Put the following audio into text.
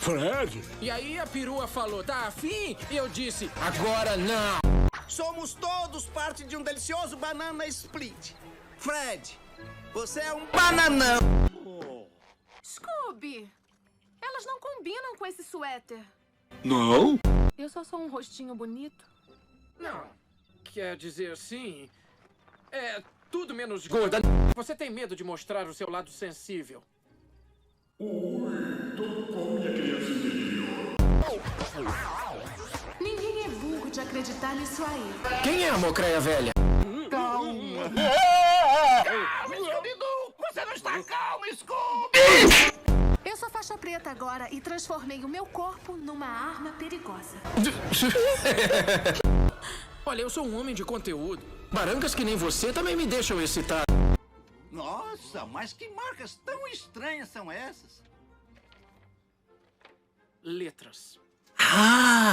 Fred? E aí a perua falou, tá afim? E eu disse, agora não. Somos todos parte de um delicioso banana split. Fred, você é um bananão. Scooby, elas não combinam com esse suéter. Não? Eu só sou um rostinho bonito. Não, quer dizer assim, é tudo menos gorda. Você tem medo de mostrar o seu lado sensível. Ninguém é burro de acreditar nisso aí. Quem é a mocreia velha? Você não está calmo, Scooby! Eu sou faixa preta agora e transformei o meu corpo numa arma perigosa. Olha, eu sou um homem de conteúdo. Barancas que nem você também me deixam excitado. Nossa, mas que marcas tão estranhas são essas? Letras. Ah!